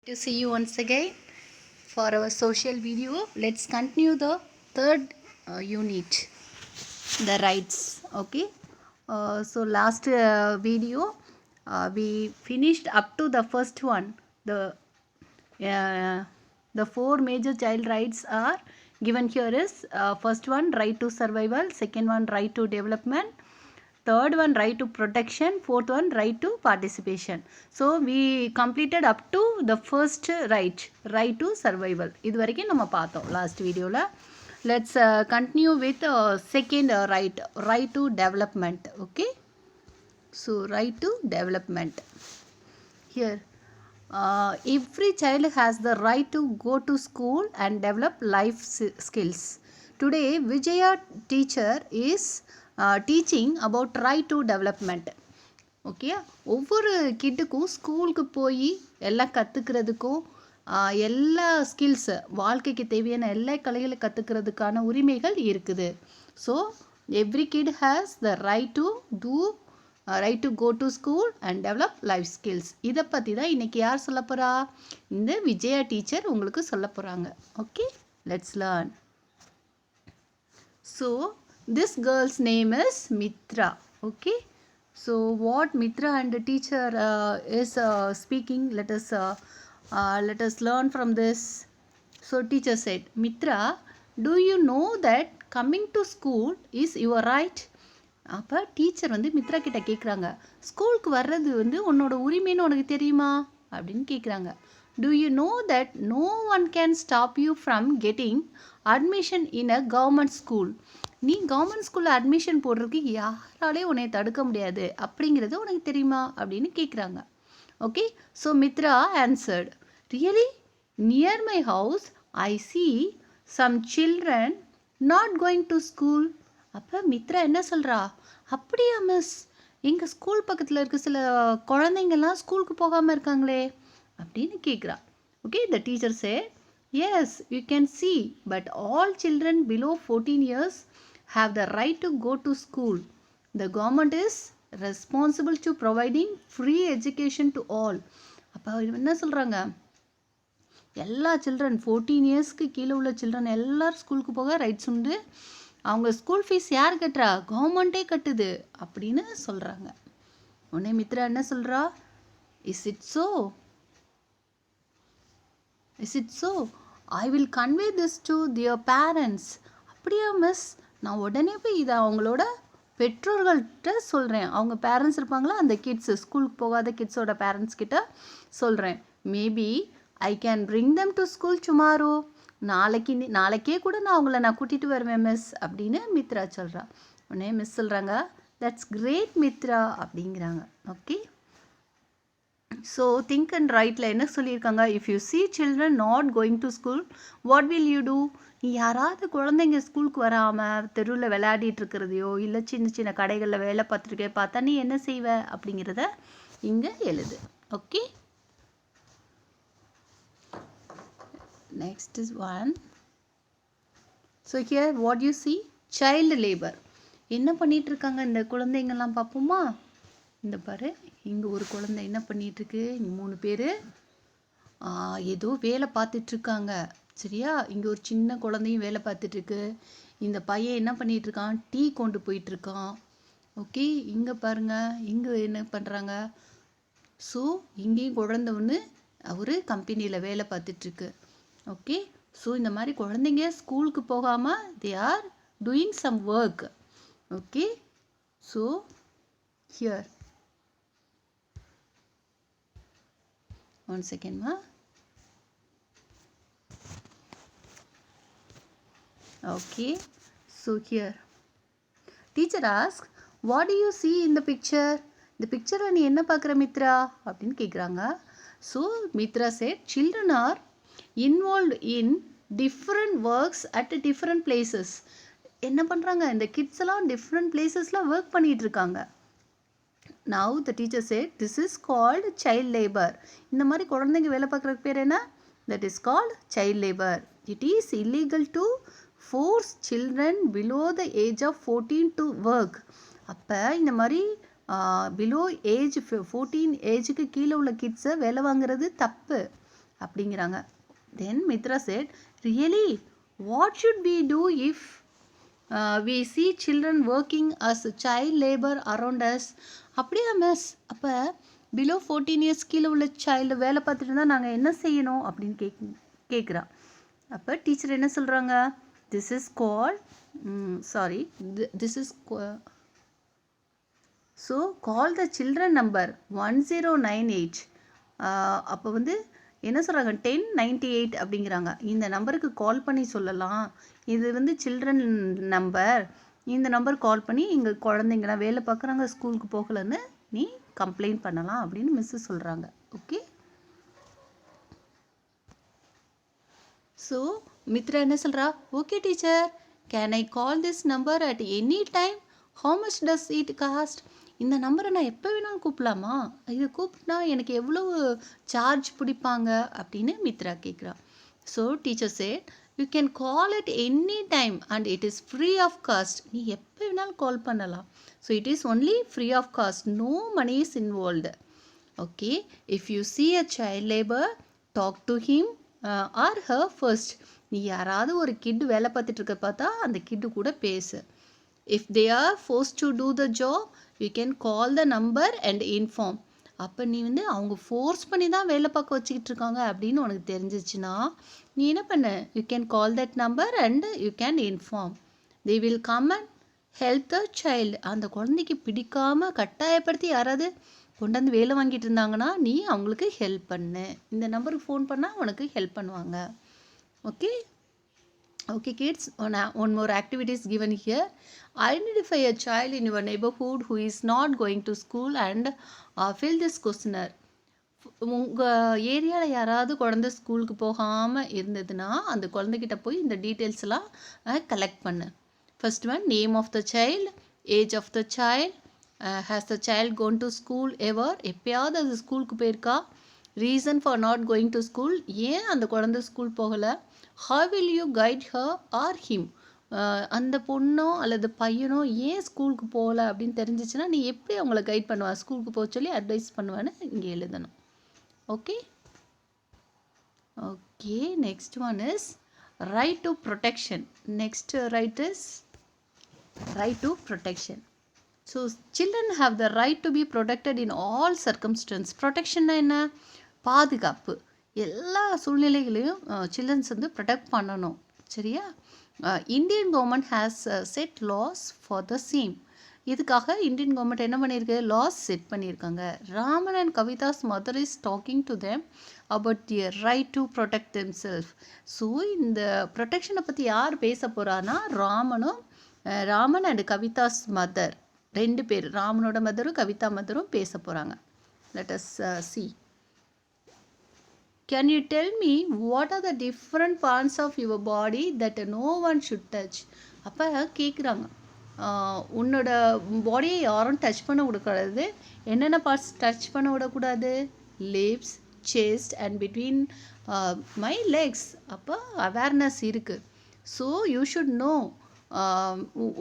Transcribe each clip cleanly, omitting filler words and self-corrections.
To see you once again for our social video. Let's continue the third unit, the rights. Okay, so last video we finished up to the first one. Uh, the four major child rights are given here is first one, right to survival; second one, right to development; third one, right to protection; fourth one, right to participation. So we completed up to the first right to survival. இது வரைக்கும் நம்ம பார்த்தோம் last videoல. Let's continue with second right to development. Okay, so right to development here. Every child has the right to go to school and develop life skills. Today Vijaya teacher is teaching about right to development. Okay, ஒவ்வொரு கிட்டுக்கும் ஸ்கூலுக்கு போய் எல்லாம் கற்றுக்கிறதுக்கும் எல்லா skills, வாழ்க்கைக்கு தேவையான எல்லா கலைகளை கற்றுக்கிறதுக்கான உரிமைகள் இருக்குது. So every kid has the right to go to school and develop life skills. இதை பற்றி தான் இன்றைக்கி யார் சொல்ல போகிறா? இந்த விஜயா டீச்சர் உங்களுக்கு சொல்ல போகிறாங்க. Okay, let's learn. So this girl's name is Mitra. Okay, so what Mitra and the teacher is speaking, let us learn from this. So teacher said, Mitra, do you know that coming to school is your right? அப்போ teacher வந்து மித்ரா கிட்ட கேட்குறாங்க, ஸ்கூலுக்கு வர்றது வந்து உன்னோட உரிமைன்னு உனக்கு தெரியுமா அப்படின்னு கேட்குறாங்க. Do you know that no one can stop you from getting admission in a government school? நீ கவர்மெண்ட் ஸ்கூலில் அட்மிஷன் போடுறதுக்கு யாராலே உன்னை தடுக்க முடியாது அப்படிங்கிறது உனக்கு தெரியுமா அப்படின்னு கேட்குறாங்க. Okay, so Mitra answered, really near my house I see some children not going to school. அப்போ மித்ரா என்ன சொல்கிறா? அப்படியா மிஸ், எங்கள் ஸ்கூல் பக்கத்தில் இருக்க சில குழந்தைங்கள்லாம் ஸ்கூலுக்கு போகாமல் இருக்காங்களே அப்படின்னு கேட்குறா. Okay, the teacher say, yes, you can see, but all children below 14 years have the right to go to school. The government is responsible to providing free education to all. அப்போ என்ன சொல்கிறாங்க? எல்லா சில்ட்ரன் 14 இயர்ஸ்க்கு கீழே உள்ள children எல்லாரும் ஸ்கூலுக்கு போக ரைட்ஸ் உண்டு. அவங்க ஸ்கூல் ஃபீஸ் யார் கட்டுறா? கவர்மெண்ட்டே கட்டுது அப்படின்னு சொல்கிறாங்க. உடனே மித்ரா என்ன சொல்கிறா? Is it so I will convey this to their parents. அப்படியா மிஸ், நான் உடனே போய் இதை அவங்களோட பெற்றோர்கள்கிட்ட சொல்கிறேன். அவங்க பேரண்ட்ஸ் இருப்பாங்களா, அந்த கிட்ஸு ஸ்கூலுக்கு போகாத கிட்ஸோட பேரண்ட்ஸ் கிட்ட சொல்கிறேன். Maybe I can bring them to school tomorrow. நாளைக்கே கூட நான் கூட்டிகிட்டு வருவேன் மிஸ் அப்படின்னு மித்ரா சொல்கிறா. உடனே மிஸ் சொல்கிறாங்க, தட்ஸ் கிரேட் மித்ரா அப்படிங்கிறாங்க. ஓகே, ஸோ திங்க் அண்ட் ரைட்டில் என்ன சொல்லியிருக்காங்க? If you see children not going to school, what will you do? நீ யாராவது குழந்தைங்க ஸ்கூலுக்கு வராமல் தெருவில் விளையாடிட்டு இருக்கிறதையோ இல்லை சின்ன சின்ன கடைகளில் வேலை பார்த்துருக்கே பார்த்தா நீ என்ன செய்வ அப்படிங்கிறத இங்கே எழுது. Okay, next is one. So here what you see, child labour. என்ன பண்ணிட்டு இருக்காங்க இந்த குழந்தைங்கள்லாம் பார்ப்போமா? இந்த பாரு, இங்கே ஒரு குழந்தை என்ன பண்ணிகிட்ருக்கு, இங்கே 3 பேர் ஏதோ வேலை பார்த்துட்ருக்காங்க. சரியா, இங்கே ஒரு சின்ன குழந்தையும் வேலை பார்த்துட்ருக்கு. இந்த பையன் என்ன பண்ணிகிட்ருக்கான்? டீ கொண்டு போயிட்டுருக்கான். ஓகே, இங்கே பாருங்கள், இங்கே என்ன பண்ணுறாங்க? ஸோ இங்கேயும் குழந்தை ஒன்று ஒரு கம்பெனியில் வேலை பார்த்துட்ருக்கு. ஓகே, ஸோ இந்த மாதிரி குழந்தைங்க ஸ்கூலுக்கு போகாமல் they are doing some work. Okay, so here one second ma. Okay, so here teacher asked, what do you see in the picture? இந்த பிக்சரை நீ என்ன பார்க்குற மித்ரா அப்படின்னு கேட்குறாங்க. So Mitra said, children are involved in different works at different places. என்ன பண்ணுறாங்க? இந்த கிட்ஸ் எல்லாம் டிஃப்ரெண்ட் பிளேசஸில் ஒர்க் பண்ணிகிட்டு இருக்காங்க. Now the teacher said, this is called child labor. இந்த மாதிரி குழந்தைங்க வேலை பார்க்குறதுக்கு பேர் என்ன? That is called child labor. It is illegal to force children below the age of 14 to work. அப்போ இந்த மாதிரி below age 14 ஏஜுக்கு கீழே உள்ள கிட்ஸை வேலை வாங்குறது தப்பு. அப்படிங்கிறாங்க. Then Mitra said, really, what should we do if we see children working as child labor around us? அப்படியா மிஸ், அப்போ பிலோ 14 years கீழே உள்ள சைல்டு வேலை பார்த்துட்டு இருந்தால் நாங்கள் என்ன செய்யணும் அப்படின்னு கேட்குறா. அப்போ டீச்சர் என்ன சொல்கிறாங்க, this is call this is so call the children number 1098. அப்போ வந்து என்ன சொல்கிறாங்க, 1098 அப்படிங்கிறாங்க. இந்த நம்பருக்கு கால் பண்ணி சொல்லலாம், இது வந்து சில்ட்ரன் நம்பர், இந்த நம்பர் கால் பண்ணி எங்கள் குழந்தைங்களாம் வேலை பார்க்குறாங்க ஸ்கூலுக்கு போகலன்னு நீ கம்ப்ளைண்ட் பண்ணலாம் அப்படின்னு மிஸ்ஸு சொல்கிறாங்க. ஓகே, ஸோ மித்ரா என்ன சொல்கிறா, okay teacher, can I call this number at any time, how much does it cost? இந்த நம்பரை நான் எப்போ வேணாலும் கூப்பிடலாமா, இது கூப்பிட்டா எனக்கு எவ்வளோ சார்ஜ் பிடிப்பாங்க அப்படின்னு மித்ரா கேட்குறா. So teacher said, you can call it any time and it is free of cost. நீ எப்போ வேணாலும் கால் பண்ணலாம். So it is only free of cost, no money is involved. Okay, if you see a child labor, talk to him or her first. நீ யாராவது ஒரு kit வேலை பார்த்துட்டு இருக்க பார்த்தா அந்த கிட்டு கூட பேசு. If they are forced to do the job, you can call the number and inform. அப்போ நீ வந்து அவங்க ஃபோர்ஸ் பண்ணி தான் வேலை பார்க்க வச்சுக்கிட்டு இருக்காங்க அப்படின்னு உனக்கு தெரிஞ்சிச்சுன்னா நீ என்ன பண்ண, you can call that number and you can inform. They will come and help the child. அந்த குழந்தைக்கு பிடிக்காம கட்டாயப்படுத்தி யாராவது கொண்டாந்து வேலை வாங்கிட்டு இருந்தாங்கன்னா நீ அவங்களுக்கு ஹெல்ப் பண்ணு. இந்த நம்பருக்கு ஃபோன் பண்ணால் உனக்கு ஹெல்ப் பண்ணுவாங்க. Okay, okay kids, one more activity is given here. Identify a child in your neighborhood who is not going to school and fill this questionnaire. உங்கள் ஏரியாவில் யாராவது குழந்தை ஸ்கூலுக்கு போகாமல் இருந்ததுன்னா அந்த குழந்தைகிட்ட போய் இந்த டீட்டெயில்ஸ்லாம் கலெக்ட் பண்ணு. First one, name of the child, age of the child, has the child gone to school ever, எப்பயாவது அது ஸ்கூலுக்கு போயிருக்கா, reason for not going to school, ஏன் அந்த குழந்தை ஸ்கூல் போகலை, how will you guide her or him, அந்த பொண்ணோ அல்லது பையனோ ஏன் ஸ்கூலுக்கு போகல அப்படின்னு தெரிஞ்சிச்சுன்னா நீ எப்படி அவங்கள கைட் பண்ணுவா, ஸ்கூலுக்கு போக சொல்லி அட்வைஸ் பண்ணுவான்னு இங்கே எழுதணும். Okay okay, next one is right to protection. Next right is right to protection. So children have the right to be protected in all circumstances. ப்ரொடெக்ஷன்னா என்ன, பாதுகாப்பு. எல்லா சூழ்நிலைகளையும் சில்ட்ரன்ஸ் வந்து ப்ரொடெக்ட் பண்ணணும், சரியா? Indian government has set laws for the same. இதுக்காக Indian government என்ன பண்ணியிருக்கு, லாஸ் செட் பண்ணியிருக்காங்க. Raman and Kavita's mother is talking to them about their right to protect them self. So இந்த ப்ரொடெக்ஷனை பற்றி யார் பேச போகிறான்னா ராமன் அண்ட் கவிதாஸ் மதர், ரெண்டு பேர், ராமனோட மதரும் கவிதா மதரும் பேச போகிறாங்க. Let us see. Can you tell me what are the different parts of your body that no one should touch? அப்போ கேட்குறாங்க, உன்னோட பாடியை யாரும் டச் பண்ண விடக்கூடாது. என்னென்ன பார்ட்ஸ் டச் பண்ண விடக்கூடாது, lips, chest and between my legs. அப்போ அவேர்னஸ் இருக்குது. ஸோ யூ ஷுட் நோ,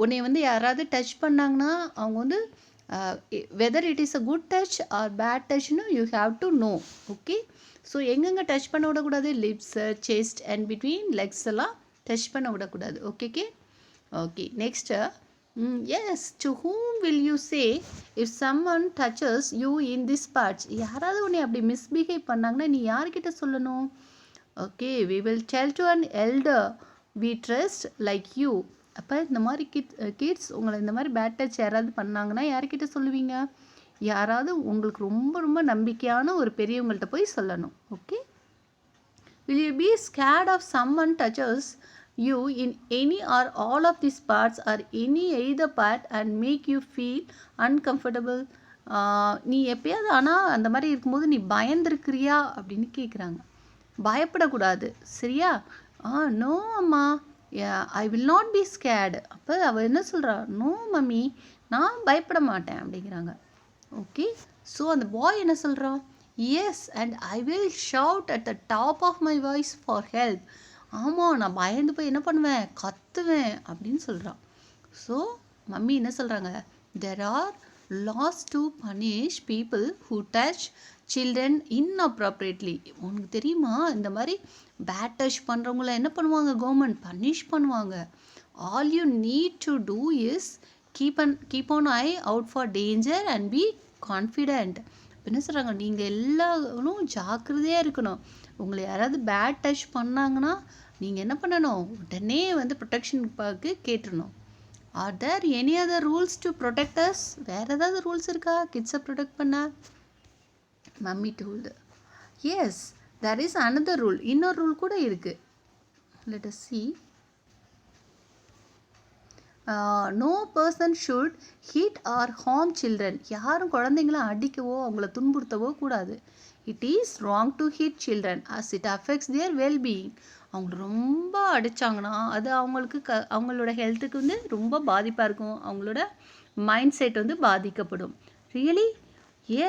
உன்னை வந்து யாராவது டச் பண்ணாங்கன்னா அவங்க வந்து whether it is a good touch or bad டச்னு you have to know. Okay, so எங்கெங்கே டச் பண்ண விடக்கூடாது, lips, chest and between legs எல்லாம் டச் பண்ண விடக்கூடாது. Okay okay, next, yes, to whom will you say if someone touches you in this parts. யாராவது உன்னை அப்படி மிஸ்பிஹேவ் பண்ணாங்கன்னா நீ யார்கிட்ட சொல்லணும்? Okay, we will tell to an elder we trust like you. அப்போ இந்த மாதிரி கிட்ஸ் உங்களை இந்த மாதிரி பேட் டச் யாராவது பண்ணாங்கன்னா யார்கிட்ட சொல்லுவீங்க? யாராவது உங்களுக்கு ரொம்ப ரொம்ப நம்பிக்கையான ஒரு பெரியவங்கள்ட்ட போய் சொல்லணும். Okay, will you be scared of someone touches you in any or all of these parts or any either part and make you feel uncomfortable? நீ எப்பயாவது ஆனால் அந்த மாதிரி இருக்கும்போது நீ பயந்துருக்கிறியா அப்படின்னு கேட்குறாங்க. பயப்படக்கூடாது, சரியா? நோ அம்மா, I will not be scared. அப்போ அவள் என்ன சொல்கிறா, நோ மம்மி, நான் பயப்பட மாட்டேன் அப்படிங்கிறாங்க. ஓகே, ஸோ அந்த பாய் என்ன சொல்கிறான், yes and I will shout at the top of my voice for help. ஆமாம், நான் பயந்து போய் என்ன பண்ணுவேன், கத்துவேன் அப்படின்னு சொல்கிறான். ஸோ மம்மி என்ன சொல்கிறாங்க, there are laws to punish people who touch children inappropriately. உனக்கு தெரியுமா இந்த மாதிரி பேட் டச் பண்ணுறவங்கள என்ன பண்ணுவாங்க, கவர்மெண்ட் பனிஷ் பண்ணுவாங்க. All you need to do is keep on eye out for danger and be confident. என்ன சொல்கிறாங்க, நீங்கள் எல்லாரும் ஜாக்கிரதையாக இருக்கணும். உங்களை யாராவது பேட் டச் பண்ணாங்கன்னா நீங்கள் என்ன பண்ணணும், உடனே வந்து ப்ரொடெக்ஷனுக்கு கேட்டுருணும். Are there any other rules to protect us? வேறு ஏதாவது ரூல்ஸ் இருக்கா கிட்ஸை ப்ரொடெக்ட் பண்ண? Mummy told yes there is another rule. இன்னொரு ரூல் கூட இருக்குது. Let us see. No person should hit or harm children. யாரும் குழந்தைங்கள அடிக்கவோ அவங்கள துன்புறுத்தவோ கூடாது. It is wrong to hit children as it affects their wellbeing. அவங்க ரொம்ப அடித்தாங்கன்னா அது அவங்களுக்கு அவங்களோட ஹெல்த்துக்கு வந்து ரொம்ப பாதிப்பாக இருக்கும். அவங்களோட மைண்ட் செட் வந்து பாதிக்கப்படும். Really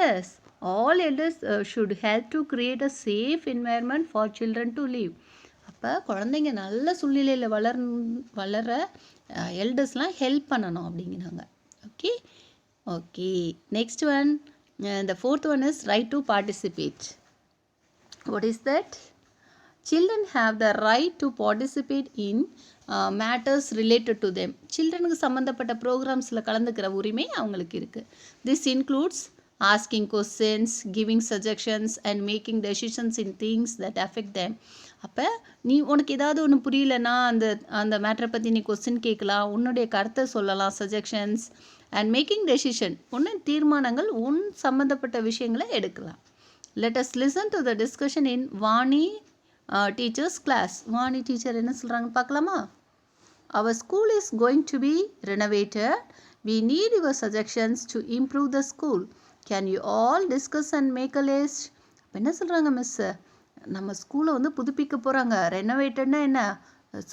yes, all elders should help to create a safe environment for children to live. அப்போ குழந்தைங்க நல்ல சூழ்நிலையில் வளர எல்டர்ஸ்லாம் ஹெல்ப் பண்ணணும் அப்படிங்கிறாங்க. Okay okay next one, the fourth one is right to participate. What is that? Children have the right to participate in matters related to them. சில்ட்ரனுக்கு சம்மந்தப்பட்ட ப்ரோக்ராம்ஸில் கலந்துக்கிற உரிமை அவங்களுக்கு இருக்குது. This includes asking questions, giving suggestions and making decisions in things that affect them. அப்போ நீ உனக்கு ஏதாவது ஒன்று புரியலன்னா அந்த மேட்டரை பற்றி நீ கொஸ்டின் கேட்கலாம், உன்னுடைய கருத்தை சொல்லலாம், சஜஷன்ஸ் அண்ட் மேக்கிங் டெசிஷன், ஒன்று தீர்மானங்கள் உன் சம்மந்தப்பட்ட விஷயங்களை எடுக்கலாம். Let us listen to the discussion in Vani teacher's class. Vani teacher என்ன சொல்கிறாங்கன்னு பார்க்கலாமா? Our school is going to be renovated. We need your suggestions to improve the school. Can you all discuss and make a list? அப்போ என்ன சொல்கிறாங்க miss, நம்ம ஸ்கூலை வந்து புதுப்பிக்க போகிறாங்க. ரெனோவேட்டட்னா என்ன,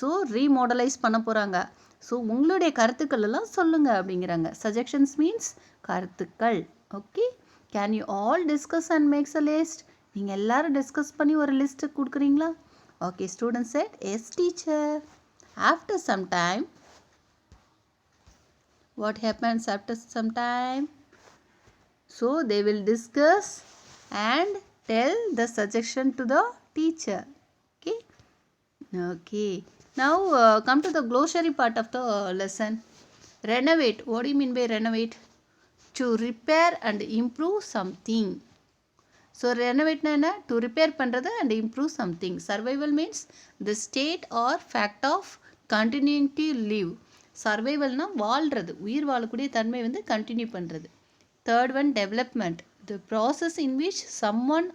ஸோ ரீமாடலைஸ் பண்ண போகிறாங்க. ஸோ உங்களுடைய கருத்துக்கள் எல்லாம் சொல்லுங்கள் அப்படிங்கிறாங்க. சஜஷன்ஸ் மீன்ஸ் கருத்துக்கள். Okay, can you all discuss and makes a list? நீங்கள் எல்லோரும் டிஸ்கஸ் பண்ணி ஒரு லிஸ்ட்டு கொடுக்குறீங்களா? Okay, students said yes teacher. After some time, what happens after some time? So they will discuss and tell the suggestion to the teacher. Okay, okay. Now come to the glossary part of the lesson. Renovate. What do you mean by renovate? To repair and improve something. So renovate na enna, to repair பண்றது and improve something. Survival means the state or fact of continuing to live. சர்வைவல்னா வாழ்கிறது, உயிர் வாழக்கூடிய தன்மை வந்து continue பண்ணுறது. Third one development, the process in which someone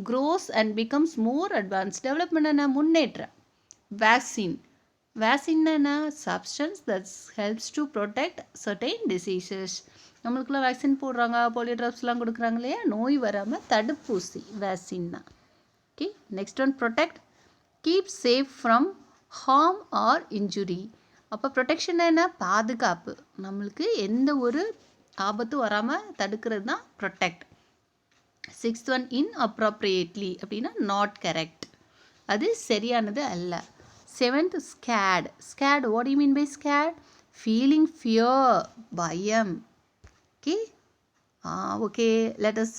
grows and becomes more advanced. Development என்ன, முன்னேற்றம். வேக்சின், வேக்சின்னா என்ன, substance that helps to protect certain diseases. நம்மளுக்குலாம் வேக்சின் போடுறாங்க, போலியோ ட்ராப்ஸ்லாம் கொடுக்குறாங்க இல்லையா, நோய் வராமல் தடுப்பூசி வேக்சின்னா. Okay, next one protect, keep safe from harm or injury. அப்போ ப்ரொடெக்ஷன் என்ன, பாதுகாப்பு, நம்மளுக்கு எந்த ஒரு ஆபத்தும் வராமல் தடுக்கிறது தான் ப்ரொடெக்ட். சிக்ஸ்த் ஒன் இன்அப்ராப்ரியேட்லி அப்படின்னா நாட் கரெக்ட், அது சரியானது அல்ல. Seventh scared. Scared, what you mean by scared? Feeling fear, பயம். Okay okay, let us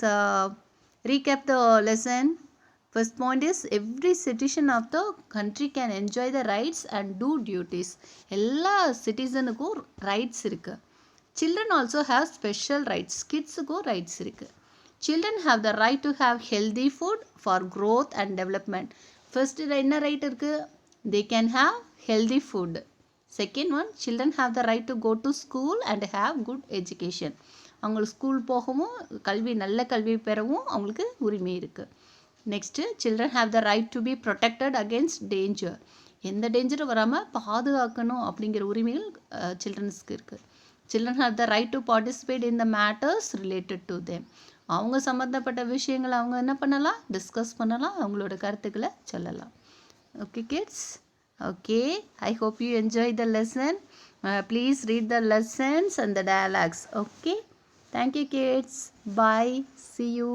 recap the lesson. First point is every citizen of the country can enjoy the rights and do duties. எல்லா சிட்டிசனுக்கும் rights இருக்குது. Children also have special rights. கிட்ஸுக்கும் rights இருக்குது. Children have the right to have healthy food for growth and development. First என்ன right இருக்குது? They can have healthy food. Second one, children have the right to go to school and have good education. அவங்களுக்கு school போகவும் நல்ல கல்வி பெறவும் அவங்களுக்கு உரிமை இருக்குது. Next, children have the right to be protected against danger. எந்த டேஞ்சரும் வராமல் பாதுகாக்கணும் அப்படிங்கிற உரிமைகள் சில்ட்ரன்ஸ்க்கு இருக்குது. Children have the right to participate in the matters related to them. அவங்க சம்மந்தப்பட்ட விஷயங்களை அவங்க என்ன பண்ணலாம், டிஸ்கஸ் பண்ணலாம், அவங்களோட கருத்துக்களை சொல்லலாம். Okay kids, okay, I hope you enjoy the lesson. Please read the lessons and the dialogues. Okay, thank you kids, bye, see you.